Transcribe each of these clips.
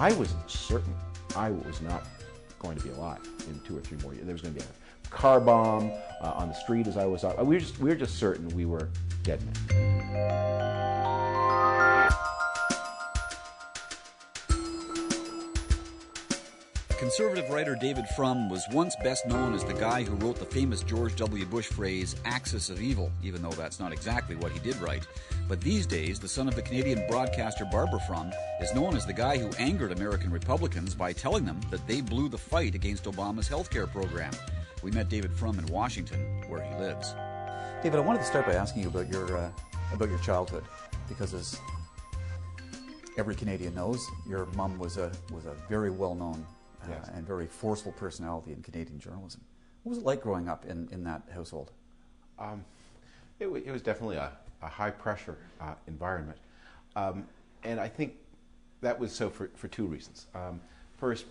I was certain I was not going to be alive in 2 or 3 more years. There was going to be a car bomb on the street as I was out. We were just certain we were dead men. Conservative writer David Frum was once best known as the guy who wrote the famous George W. Bush phrase, axis of evil, even though that's not exactly what he did write. But these days, the son of the Canadian broadcaster Barbara Frum is known as the guy who angered American Republicans by telling them that they blew the fight against Obama's health care program. We met David Frum in Washington, where he lives. David, I wanted to start by asking you about your childhood, because as every Canadian knows, your mom was a very well-known Yes. and very forceful personality in Canadian journalism. What was it like growing up in that household? It was definitely a high-pressure environment. And I think that was so for 2 reasons. First,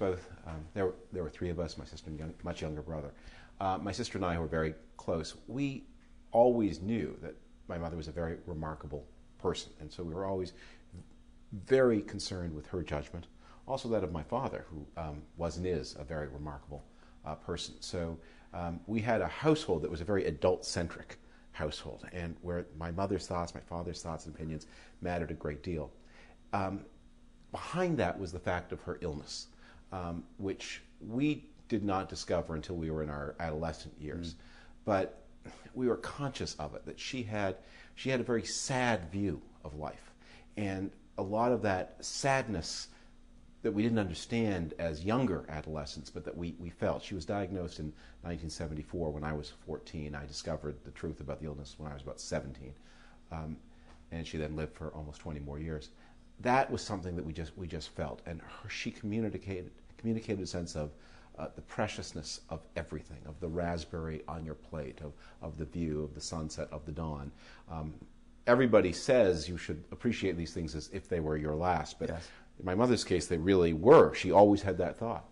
there were 3 of us, my sister and much younger brother. My sister and I were very close. We always knew that my mother was a very remarkable person, and so we were always very concerned with her judgment. Also that of my father, who was and is a very remarkable person. So we had a household that was a very adult-centric household, and where my mother's thoughts, my father's thoughts and opinions mattered a great deal. Behind that was the fact of her illness, which we did not discover until we were in our adolescent years. But we were conscious of it, that she had a very sad view of life. And a lot of that sadness that we didn't understand as younger adolescents, but that we felt. She was diagnosed in 1974 when I was 14. I discovered the truth about the illness when I was about 17. And she then lived for almost 20 more years. That was something that we just felt. And she communicated a sense of the preciousness of everything, of the raspberry on your plate, of the view, of the sunset, of the dawn. Everybody says you should appreciate these things as if they were your last, but yes. In my mother's case, they really were. She always had that thought.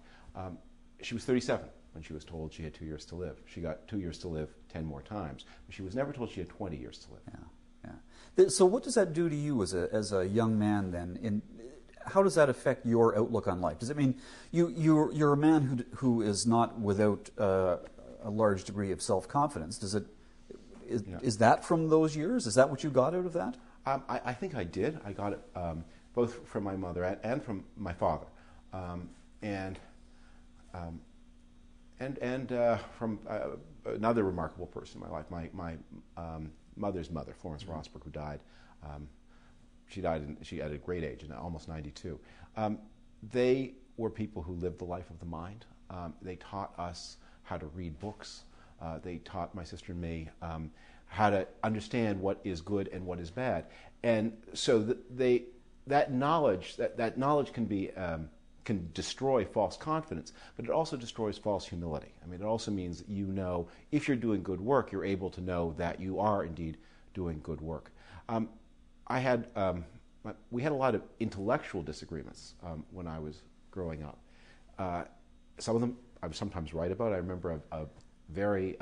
She was 37 when she was told she had 2 years to live. She got 2 years to live 10 more times, but she was never told she had 20 years to live. Yeah. So what does that do to you as a young man then? How does that affect your outlook on life? Does it mean you're a man who is not without a large degree of self-confidence? Is that from those years? Is that what you got out of that? I think I did. I got it both from my mother and from my father, and from another remarkable person in my life, my mother's mother, Florence Rossberg, who died. She at a great age, almost 92. They were people who lived the life of the mind. They taught us how to read books. They taught my sister and me how to understand what is good and what is bad. And so that knowledge can destroy false confidence, but it also destroys false humility. I mean, it also means that you know if you're doing good work, you're able to know that you are indeed doing good work. We had a lot of intellectual disagreements when I was growing up. Some of them I was sometimes right about. I remember a very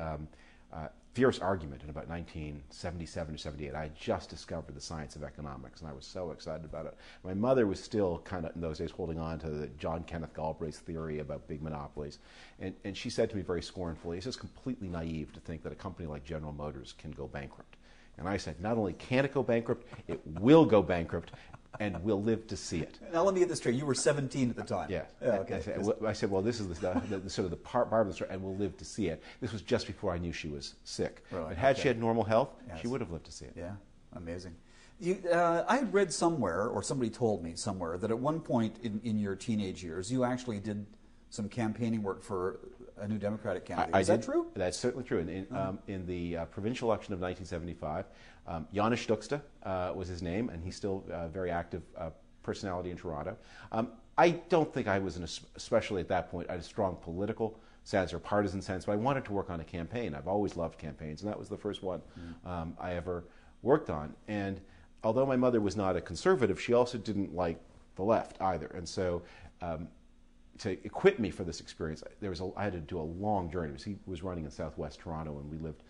fierce argument in about 1977 or 78. I had just discovered the science of economics, and I was so excited about it. My mother was still kind of, in those days, holding on to the John Kenneth Galbraith's theory about big monopolies. And she said to me very scornfully, it's just completely naive to think that a company like General Motors can go bankrupt. And I said, not only can it go bankrupt, it will go bankrupt, and we'll live to see it. Now let me get this straight. You were 17 at the time. Yeah. Okay. I said, well, this is the sort of the part of the story, and we'll live to see it. This was just before I knew she was sick. Right. But had she had normal health, yes. she would have lived to see it. Yeah, amazing. I had read somewhere, or somebody told me somewhere, that at one point in your teenage years, you actually did some campaigning work for a New Democratic candidate. Is that true? That's certainly true. In the provincial election of 1975, Janusz Stuxta was his name, and he's still a very active personality in Toronto. I don't think I was, especially at that point, I had a strong political sense or partisan sense, but I wanted to work on a campaign. I've always loved campaigns, and that was the first one I ever worked on. And although my mother was not a conservative, she also didn't like the left either. And so to equip me for this experience, I had to do a long journey. He was running in southwest Toronto, and we lived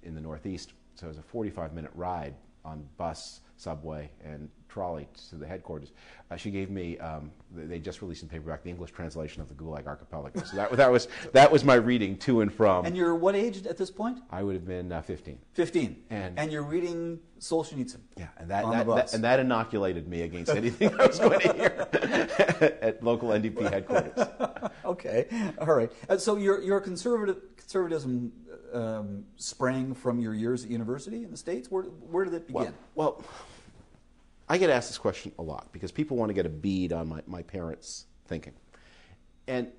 in the northeast, so it was a 45-minute ride on bus, subway and trolley to the headquarters, she gave me, they just released in paperback, the English translation of the Gulag Archipelago. So that was my reading to and from. And you're what age at this point? I would have been 15. 15. And you're reading Solzhenitsyn. Yeah, and that inoculated me against anything I was going to hear at local NDP headquarters. Okay, all right. So your conservatism sprang from your years at university in the States? Where did it begin? Well, I get asked this question a lot because people want to get a bead on my parents' thinking. And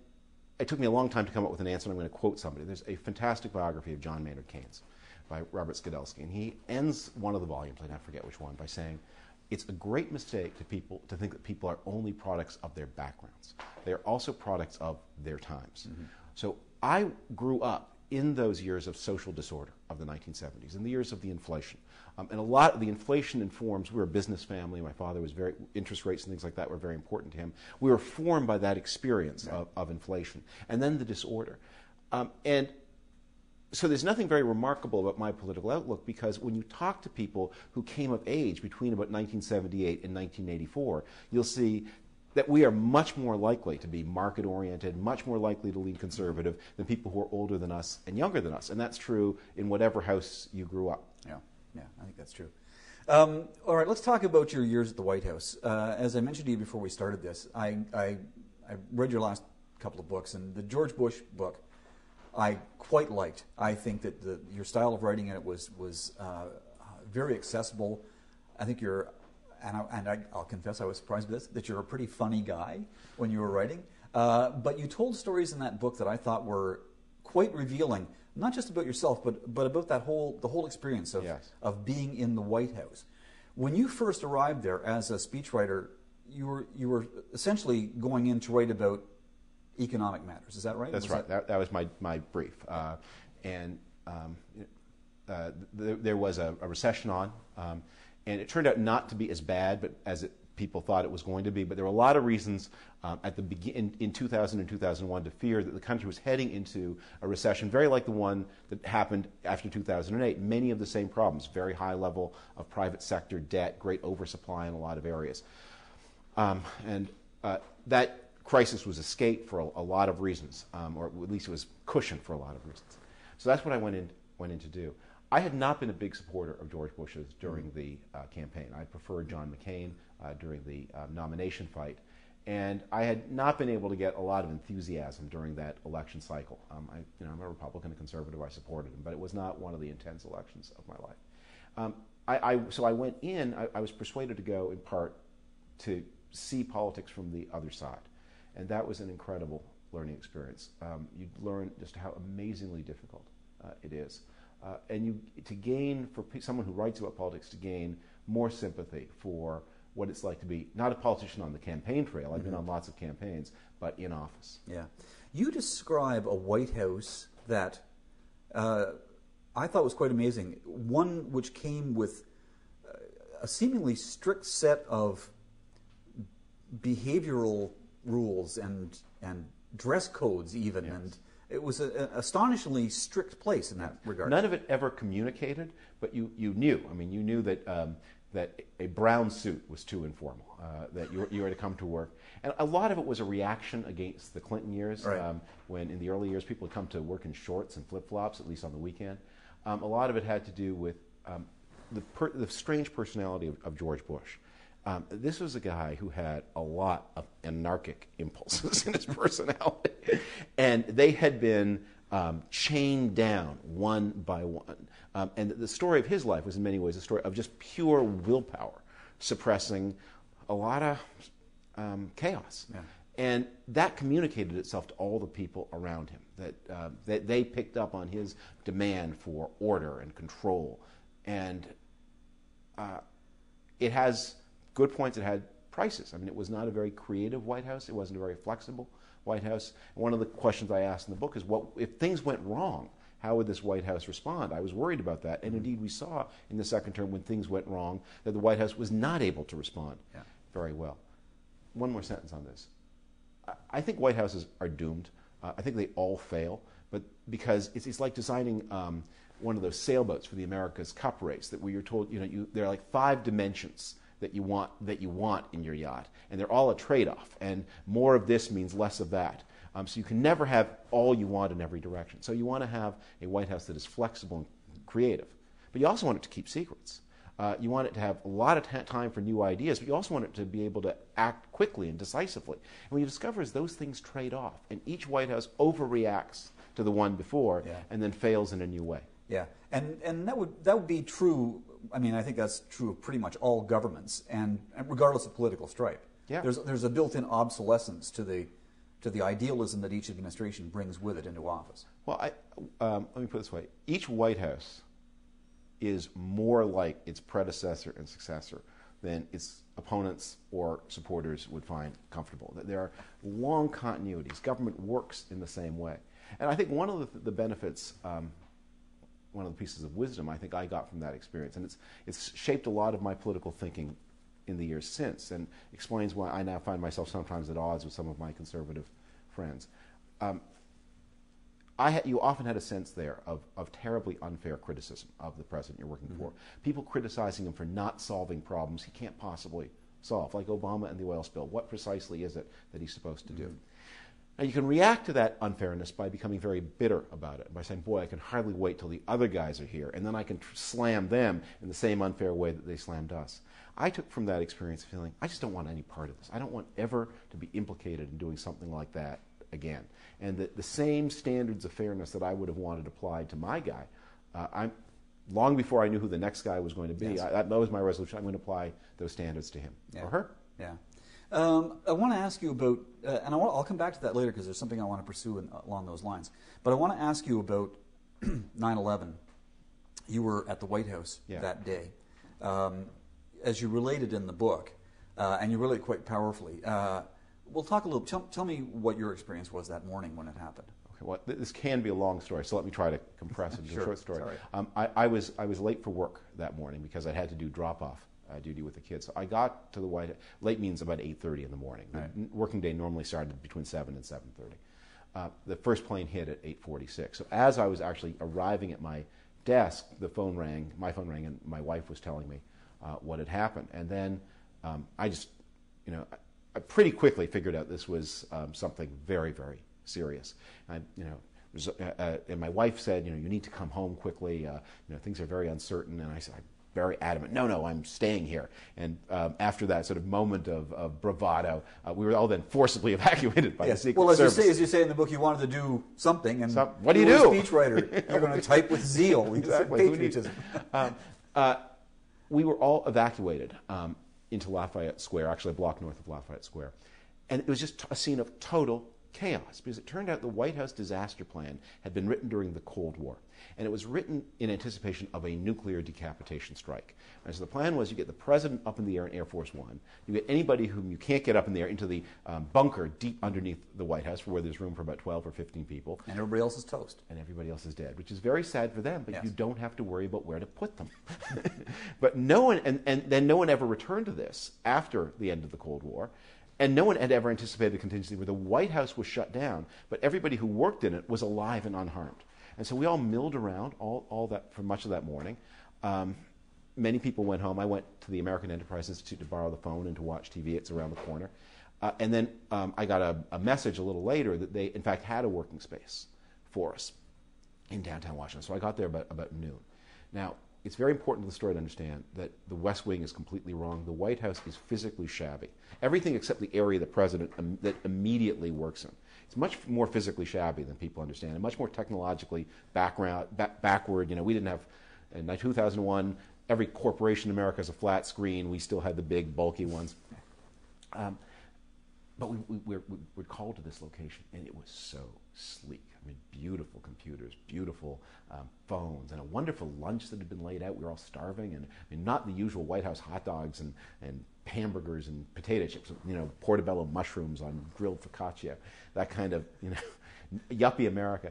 it took me a long time to come up with an answer, and I'm going to quote somebody. There's a fantastic biography of John Maynard Keynes by Robert Skidelsky, and he ends one of the volumes, I forget which one, by saying, it's a great mistake to think that people are only products of their backgrounds. They are also products of their times. Mm-hmm. So I grew up in those years of social disorder of the 1970s, in the years of the inflation. And a lot of the inflation informs, we were a business family, my father was interest rates and things like that were very important to him. We were formed by that experience of inflation. And then the disorder. And so there's nothing very remarkable about my political outlook, because when you talk to people who came of age between about 1978 and 1984, you'll see that we are much more likely to be market-oriented, much more likely to lean conservative than people who are older than us and younger than us. And that's true in whatever house you grew up. Yeah, I think that's true. All right, let's talk about your years at the White House. As I mentioned to you before we started this, I read your last couple of books, and the George Bush book I quite liked. I think that your style of writing in it was very accessible. I think you're... I'll confess I was surprised by this, that you're a pretty funny guy when you were writing. But you told stories in that book that I thought were quite revealing, not just about yourself, but about the whole experience of being in the White House. When you first arrived there as a speechwriter, you were essentially going in to write about economic matters. Is that right? That's right. That was my brief. There was a recession on. And it turned out not to be as bad as people thought it was going to be. But there were a lot of reasons in 2000 and 2001 to fear that the country was heading into a recession, very like the one that happened after 2008. Many of the same problems, very high level of private sector debt, great oversupply in a lot of areas. That crisis was escaped for a lot of reasons, or at least it was cushioned for a lot of reasons. So that's what I went in to do. I had not been a big supporter of George Bush's during the campaign. I preferred John McCain during the nomination fight. And I had not been able to get a lot of enthusiasm during that election cycle. I'm a Republican and conservative. I supported him, but it was not one of the intense elections of my life. So I went in. I was persuaded to go in part to see politics from the other side. And that was an incredible learning experience. You learn just how amazingly difficult it is. And to gain, for someone who writes about politics, to gain more sympathy for what it's like to be not a politician on the campaign trail. I've been on lots of campaigns, but in office. Yeah. You describe a White House that I thought was quite amazing. One which came with a seemingly strict set of behavioral rules and dress codes even, and it was an astonishingly strict place in that regard. None of it ever communicated, but you knew. I mean, you knew that that a brown suit was too informal, that you were to come to work. And a lot of it was a reaction against the Clinton years, right. When in the early years people would come to work in shorts and flip-flops, at least on the weekend. A lot of it had to do with the strange personality of George Bush. This was a guy who had a lot of anarchic impulses in his personality, and they had been chained down one by one. And the story of his life was in many ways a story of just pure willpower, suppressing a lot of chaos. Yeah. And that communicated itself to all the people around him, that they picked up on his demand for order and control. And it has good points. It had prices. I mean, it was not a very creative White House. It wasn't a very flexible White House. And one of the questions I asked in the book is, what if things went wrong? How would this White House respond? I was worried about that. And indeed, we saw in the second term, when things went wrong, that the White House was not able to respond very well. One more sentence on this. I think White Houses are doomed. I think they all fail, but because it's like designing one of those sailboats for the America's Cup race, that where you're told, there are like 5 dimensions that you want in your yacht, and they're all a trade-off, and more of this means less of that. So you can never have all you want in every direction. So you want to have a White House that is flexible and creative, but you also want it to keep secrets. You want it to have a lot of time for new ideas, but you also want it to be able to act quickly and decisively. And what you discover is those things trade off, and each White House overreacts to the one before and then fails in a new way. Yeah, and that would be true. I mean, I think that's true of pretty much all governments, and regardless of political stripe. Yeah. There's a built-in obsolescence to the idealism that each administration brings with it into office. Well, let me put it this way: each White House is more like its predecessor and successor than its opponents or supporters would find comfortable. There are long continuities. Government works in the same way. And I think one of the benefits, one of the pieces of wisdom I think I got from that experience, and it's shaped a lot of my political thinking in the years since, and explains why I now find myself sometimes at odds with some of my conservative friends. You often had a sense there of terribly unfair criticism of the president you're working for. People criticizing him for not solving problems he can't possibly solve, like Obama and the oil spill. What precisely is it that he's supposed to do? Now, you can react to that unfairness by becoming very bitter about it, by saying, boy, I can hardly wait till the other guys are here, and then I can slam them in the same unfair way that they slammed us. I took from that experience feeling, I just don't want any part of this. I don't want ever to be implicated in doing something like that again. And the same standards of fairness that I would have wanted applied to my guy, long before I knew who the next guy was going to be, that was my resolution. I'm going to apply those standards to him or her. Yeah. I want to ask you about, and I'll come back to that later because there's something I want to pursue along those lines. But I want to ask you about 9/11. You were at the White House that day. As you related in the book, and you relate quite powerfully. We'll talk a little. Tell me what your experience was that morning when it happened. Okay, well, this can be a long story, so let me try to compress it into a short story. Right. I was late for work that morning because I had to do drop-off duty with the kids. So I got to the White House. Late means about 8:30 in the morning. Right. The working day normally started between 7 and 7:30. The first plane hit at 8:46. So as I was actually arriving at my desk, my phone rang, and my wife was telling me what had happened. And then I just, I pretty quickly figured out this was something very, very serious. And my wife said, you need to come home quickly. Things are very uncertain. And I said, I'm very adamant. No, I'm staying here. And after that sort of moment of bravado, we were all then forcibly evacuated by the Secret Service. Well, as you say in the book, you wanted to do something. And what do you do? You're a speechwriter. You're going to type with zeal. Exactly. Patriotism. We were all evacuated into Lafayette Square, actually a block north of Lafayette Square. And it was just a scene of total chaos because it turned out the White House disaster plan had been written during the Cold War. And it was written in anticipation of a nuclear decapitation strike. And so the plan was you get the president up in the air in Air Force One, you get anybody whom you can't get up in the air into the bunker deep underneath the White House where there's room for about 12 or 15 people. And everybody else is toast. And everybody else is dead, which is very sad for them, but yes. You don't have to worry about where to put them. But no one, and then no one ever returned to this after the end of the Cold War. And no one had ever anticipated a contingency where the White House was shut down, but everybody who worked in it was alive and unharmed. And so we all milled around all that for much of that morning. Many people went home. I went to the American Enterprise Institute to borrow the phone and to watch TV. It's around the corner. And then I got a message a little later that they, in fact, had a working space for us in downtown Washington. So I got there about noon. Now, it's very important to the story to understand that the West Wing is completely wrong. The White House is physically shabby. Everything except the area the president that immediately works in. It's much more physically shabby than people understand, and much more technologically backward. We didn't have, in 2001, every corporation in America has a flat screen. We still had the big, bulky ones. But we're called to this location, and it was so sleek. I mean, beautiful computers, beautiful phones, and a wonderful lunch that had been laid out. We were all starving, and not the usual White House hot dogs and hamburgers and potato chips, portobello mushrooms on grilled focaccia, that kind of, yuppie America.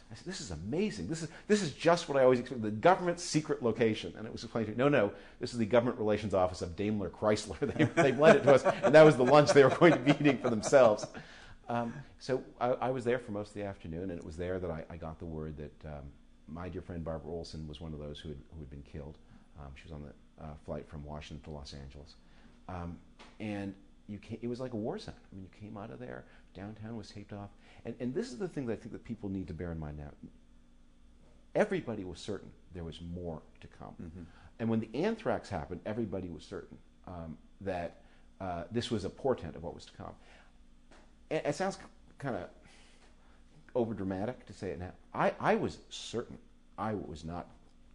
I said, this is amazing. This is just what I always expected, the government's secret location. And it was explained to me, no, this is the government relations office of Daimler Chrysler. They've lent it to us, and that was the lunch they were going to be eating for themselves. So I was there for most of the afternoon, and it was there that I got the word that My dear friend Barbara Olson was one of those who had been killed. She was on the flight from Washington to Los Angeles. And it was like a war zone. I mean, you came out of there, downtown was taped off. And this is the thing that I think that people need to bear in mind now. Everybody was certain there was more to come. Mm-hmm. And when the anthrax happened, everybody was certain that this was a portent of what was to come. It sounds kind of overdramatic to say it now. I was certain I was not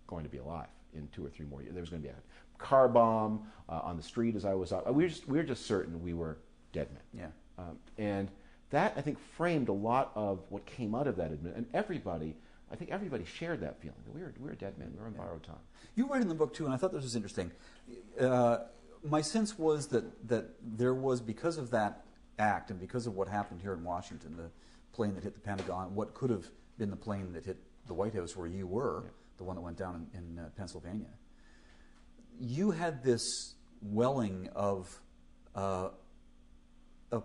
going to be alive in 2 or 3 more years. There was going to be a car bomb on the street as I was out. We were just certain we were dead men. Yeah. And that, I think, framed a lot of what came out of that admission. And I think everybody shared that feeling that we were dead men. We were on borrowed time. You write in the book too, and I thought this was interesting. My sense was that there was, because of that act and because of what happened here in Washington, the plane that hit the Pentagon, what could have been the plane that hit the White House where you were, the one that went down in Pennsylvania, you had this welling of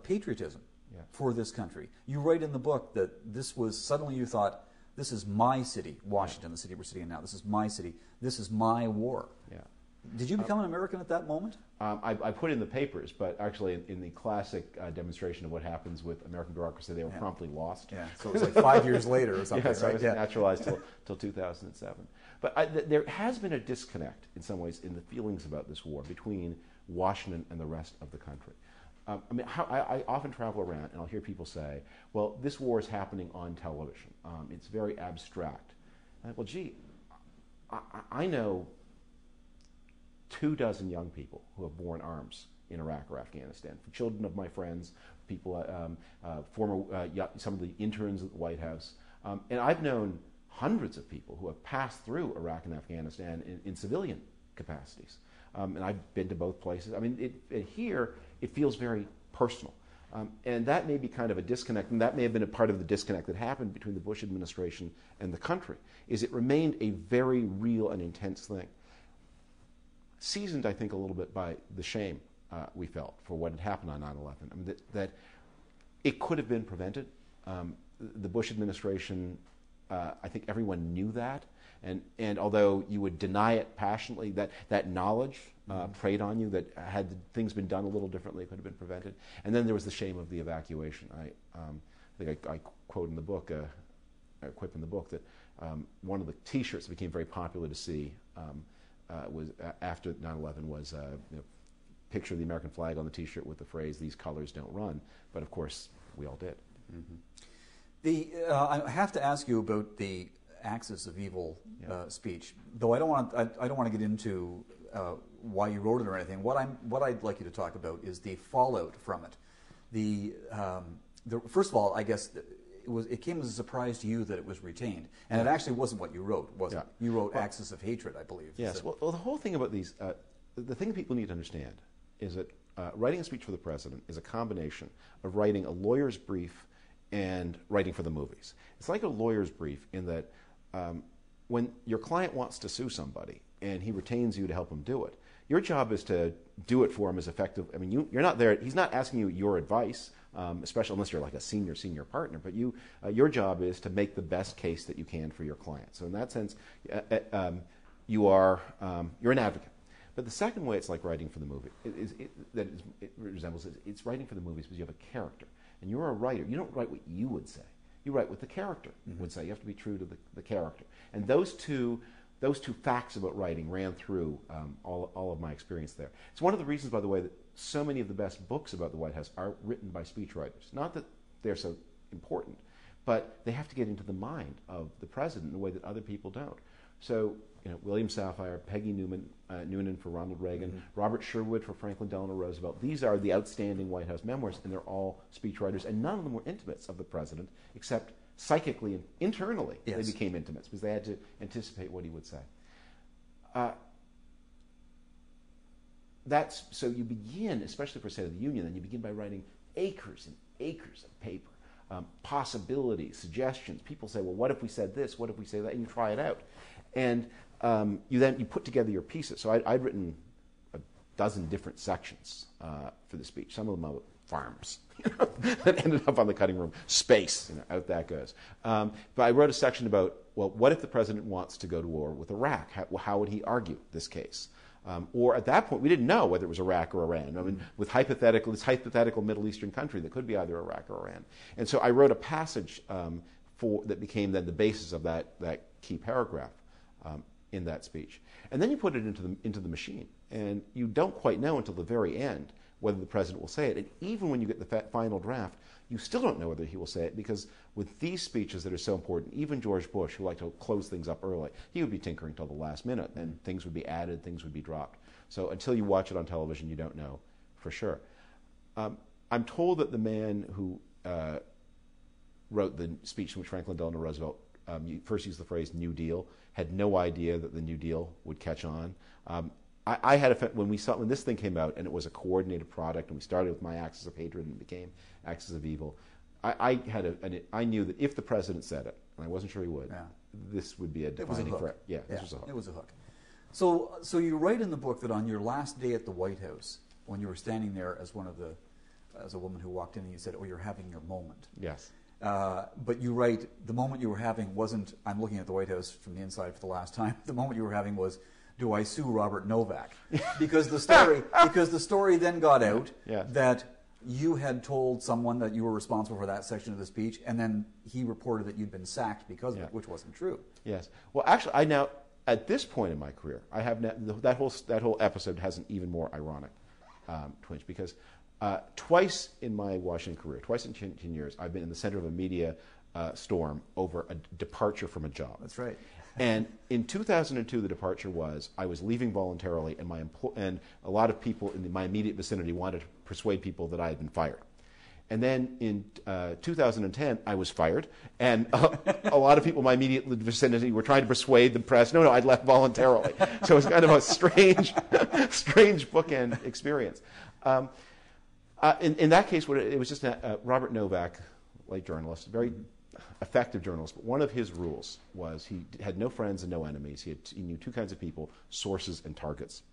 patriotism for this country. You write in the book that this was, suddenly you thought, this is my city, Washington, the city we're sitting in now. This is my city. This is my war. Yeah. Did you become an American at that moment? I put it in the papers, but actually in the classic demonstration of what happens with American bureaucracy, they were promptly lost. Yeah. So it was like 5 years later or something, so right? I was naturalized till 2007. But there has been a disconnect in some ways in the feelings about this war between Washington and the rest of the country. I often travel around and I'll hear people say, well, this war is happening on television. It's very abstract. Well, gee, I know 24 young people who have borne arms in Iraq or Afghanistan. Children of my friends, people, some of the interns at the White House. And I've known hundreds of people who have passed through Iraq and Afghanistan in civilian capacities. And I've been to both places. I mean, here it feels very personal. And that may be kind of a disconnect, and that may have been a part of the disconnect that happened between the Bush administration and the country, is it remained a very real and intense thing. Seasoned, I think, a little bit by the shame we felt for what had happened on 9/11. I mean, that it could have been prevented. The Bush administration, I think everyone knew that. And although you would deny it passionately, that knowledge preyed on you, that had things been done a little differently, it could have been prevented. And then there was the shame of the evacuation. I think I quote in the book, I quip in the book that one of the T-shirts that became very popular to see was after 9/11 was picture of the American flag on the T-shirt with the phrase, "These colors don't run." But of course, we all did. Mm-hmm. I have to ask you about the Axis of Evil speech, though I don't want to get into why you wrote it or anything. What I'd like you to talk about is the fallout from it. First of all, I guess it came as a surprise to you that it was retained, and it actually wasn't what you wrote, was it? You wrote Axis of Hatred, I believe. Yes. Well, the whole thing about these, the thing people need to understand is that writing a speech for the president is a combination of writing a lawyer's brief and writing for the movies. It's like a lawyer's brief in that when your client wants to sue somebody and he retains you to help him do it, your job is to do it for him as effective. I mean, you're not there. He's not asking you your advice, especially unless you're like a senior partner. But your job is to make the best case that you can for your client. So in that sense, you're an advocate. But the second way it's like writing for the movie it resembles it's writing for the movies because you have a character. And you're a writer. You don't write what you would say. You write what the character would say. You have to be true to the character. And those two facts about writing ran through all of my experience there. It's one of the reasons, by the way, that so many of the best books about the White House are written by speechwriters. Not that they're so important, but they have to get into the mind of the president in a way that other people don't. So, William Safire, Peggy Noonan for Ronald Reagan, Robert Sherwood for Franklin Delano Roosevelt. These are the outstanding White House memoirs, and they're all speechwriters, and none of them were intimates of the president, except psychically and internally they became intimates because they had to anticipate what he would say. So you begin, especially for State of the Union, then you begin by writing acres and acres of paper, possibilities, suggestions. People say, well, what if we said this? What if we say that? And you try it out. And you put together your pieces. So I'd written a dozen different sections for the speech, some of them about farms that ended up on the cutting room. Space, out that goes. But I wrote a section about, well, what if the president wants to go to war with Iraq? How would he argue this case? Or at that point, we didn't know whether it was Iraq or Iran. I mean, with this hypothetical Middle Eastern country that could be either Iraq or Iran. And so I wrote a passage that became then the basis of that key paragraph in that speech. And then you put it into the machine, and you don't quite know until the very end whether the president will say it. And even when you get the final draft, you still don't know whether he will say it, because with these speeches that are so important, even George Bush, who liked to close things up early, he would be tinkering till the last minute, and things would be added, things would be dropped. So until you watch it on television, you don't know for sure. I'm told that the man who wrote the speech in which Franklin Delano Roosevelt first used the phrase New Deal had no idea that the New Deal would catch on. I had when this thing came out and it was a coordinated product, and we started with my axis of hatred and it became axis of evil. I knew that if the president said it, and I wasn't sure he would, this would be a defining threat. Yeah, this was a hook. It was a hook. So you write in the book that on your last day at the White House, when you were standing there as a woman who walked in, and you said, "Oh, you're having your moment." Yes. But you write, the moment you were having wasn't, "I'm looking at the White House from the inside for the last time." The moment you were having was, "Do I sue Robert Novak?" Because the story then got out that you had told someone that you were responsible for that section of the speech, and then he reported that you'd been sacked because of it, which wasn't true. Yes. Well, actually, I now, at this point in my career, I have that whole episode has an even more ironic twinge, because twice in my Washington career, twice in 10 years, I've been in the center of a media storm over a departure from a job. That's right. And in 2002, the departure was I was leaving voluntarily, and a lot of people in my immediate vicinity wanted to persuade people that I had been fired. And then in 2010, I was fired, and a lot of people in my immediate vicinity were trying to persuade the press, no, I'd left voluntarily. So it was kind of a strange bookend experience. In that case, it was just Robert Novak, late journalist, very effective journalist, but one of his rules was he had no friends and no enemies. He knew two kinds of people: sources and targets.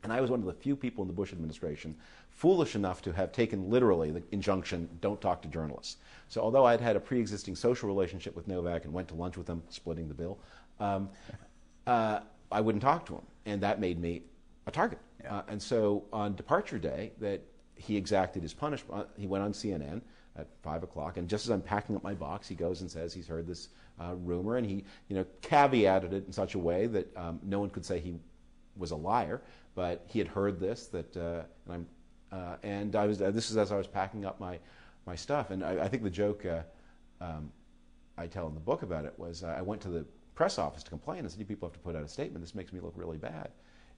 And I was one of the few people in the Bush administration foolish enough to have taken literally the injunction, "Don't talk to journalists." So although I'd had a pre-existing social relationship with Novak and went to lunch with him, splitting the bill, I wouldn't talk to him, and that made me a target. Yeah. And so on departure day, that he exacted his punishment. He went on CNN at 5 o'clock, and just as I'm packing up my box, he goes and says he's heard this rumor, and he caveated it in such a way that no one could say he was a liar, but he had heard this, and I was this is as I was packing up my stuff, and I think the joke I tell in the book about it was I went to the press office to complain and said, "You people have to put out a statement. This makes me look really bad."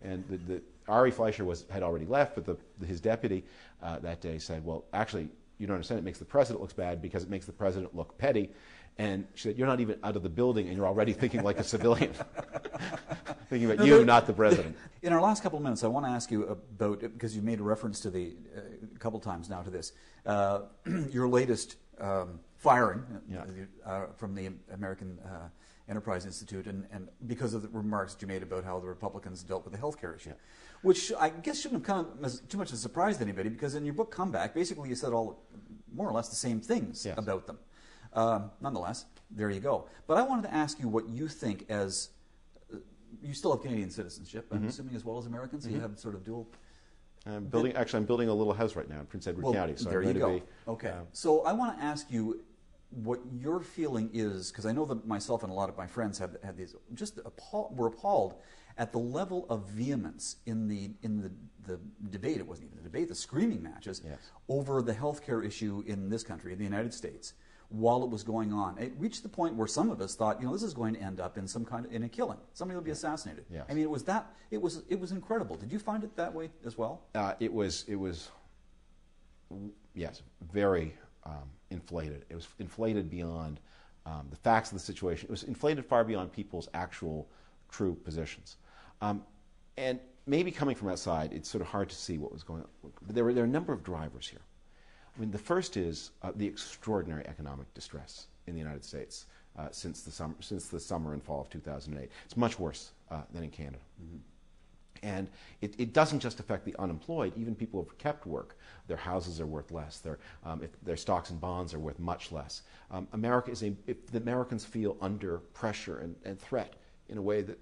And the Ari Fleischer had already left, but his deputy that day said, "Well, actually, you don't understand. It makes the president look bad because it makes the president look petty." And she said, "You're not even out of the building, and you're already thinking like a civilian." Thinking about you, not the president. In our last couple of minutes, I want to ask you about, because you made a reference to a couple times now to this, your latest firing from the American Enterprise Institute, and because of the remarks that you made about how the Republicans dealt with the healthcare issue, which I guess shouldn't have come as too much of a surprise to anybody, because in your book Comeback, basically you said all more or less the same things about them. Nonetheless, there you go. But I wanted to ask you what you think, as you still have Canadian citizenship, I'm assuming, as well as American, so you have sort of dual. I'm building a little house right now in Prince Edward County. So there you go. Okay. So I want to ask you what your feeling is, because I know that myself and a lot of my friends had these, were appalled at the level of vehemence in the debate. It wasn't even a debate, the screaming matches over the healthcare issue in this country, in the United States, while it was going on. It reached the point where some of us thought, this is going to end up in in a killing. Somebody will be assassinated. Yes. I mean, it was incredible. Did you find it that way as well? It was very inflated. It was inflated beyond the facts of the situation. It was inflated far beyond people's actual true positions. And maybe coming from outside, it's sort of hard to see what was going on. But there are a number of drivers here. I mean, the first is the extraordinary economic distress in the United States since the summer and fall of 2008. It's much worse than in Canada. Mm-hmm. And it doesn't just affect the unemployed. Even people who have kept work, their houses are worth less. Their stocks and bonds are worth much less. If the Americans feel under pressure and threat in a way that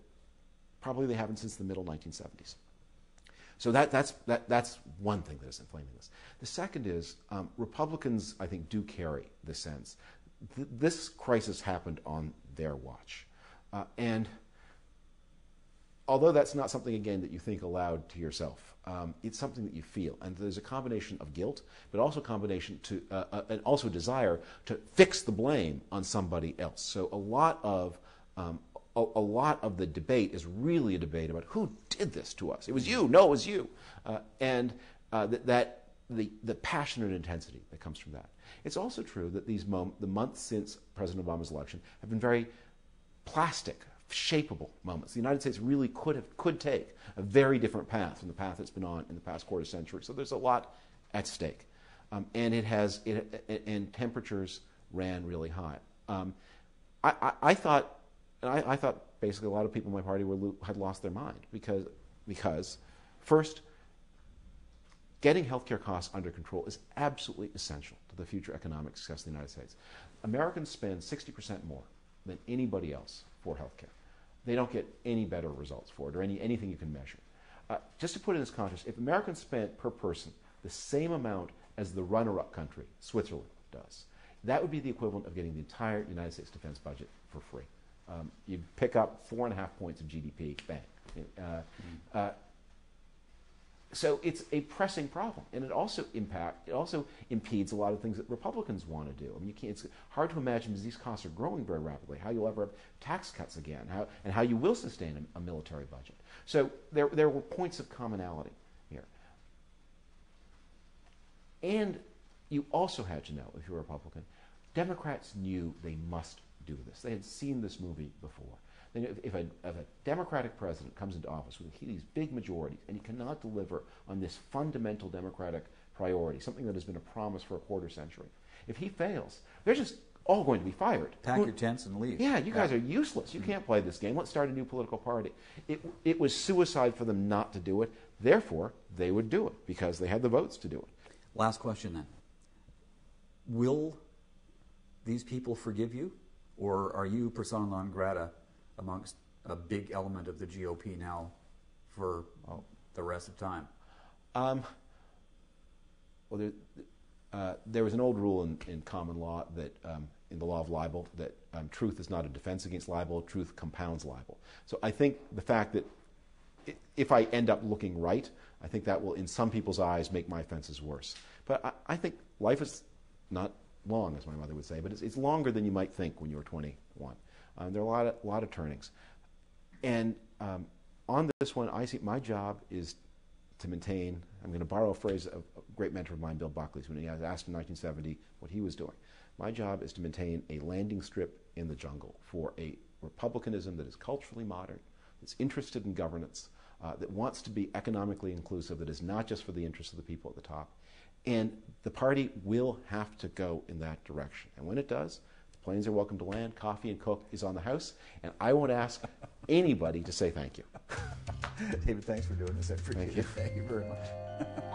probably they haven't since the middle 1970s. So that's one thing that is inflaming this. The second is Republicans, I think, do carry the sense. This crisis happened on their watch. And although that's not something, again, that you think aloud to yourself, it's something that you feel. And there's a combination of guilt, but also a combination and also a desire to fix the blame on somebody else. So a lot of the debate is really a debate about who did this to us. It was you. No, it was you. And the passionate intensity that comes from that. It's also true that the months since President Obama's election have been very plastic, shapeable moments. The United States really could take a very different path from the path it's been on in the past quarter century. So there's a lot at stake, and temperatures ran really high. I thought basically a lot of people in my party had lost their mind because first, getting healthcare costs under control is absolutely essential to the future economic success of the United States. Americans spend 60% more than anybody else for healthcare. They don't get any better results for it or anything you can measure. Just to put it in this context, if Americans spent per person the same amount as the runner-up country, Switzerland, does, that would be the equivalent of getting the entire United States defense budget for free. You pick up 4.5 points of GDP, bang. So it's a pressing problem, and it also impedes a lot of things that Republicans want to do. I mean, it's hard to imagine, because these costs are growing very rapidly, how you'll ever have tax cuts again, how you will sustain a military budget. So there were points of commonality here. And you also had to know, if you're a Republican, Democrats knew they must do this. They had seen this movie before. If a Democratic president comes into office with these big majorities and he cannot deliver on this fundamental Democratic priority, something that has been a promise for a quarter century, if he fails, they're just all going to be fired. Pack your tents and leave. Yeah, you guys are useless. You can't play this game. Let's start a new political party. It was suicide for them not to do it. Therefore, they would do it because they had the votes to do it. Last question then. Will these people forgive you? Or are you persona non grata amongst a big element of the GOP now for the rest of time? Well, there was an old rule in common law that, in the law of libel, that truth is not a defense against libel, truth compounds libel. So I think the fact that if I end up looking right, I think that will, in some people's eyes, make my offenses worse. But I think life is not long, as my mother would say, but it's longer than you might think when you were 21. There are a lot of turnings. And on this one, I see my job is to maintain, I'm going to borrow a phrase of a great mentor of mine, Bill Buckley's, when he was asked in 1970 what he was doing. My job is to maintain a landing strip in the jungle for a republicanism that is culturally modern, that's interested in governance, that wants to be economically inclusive, that is not just for the interests of the people at the top. And the party will have to go in that direction. And when it does, the planes are welcome to land, coffee and Coke is on the house, and I won't ask anybody to say thank you. David, thanks for doing this. I appreciate it. Thank you very much.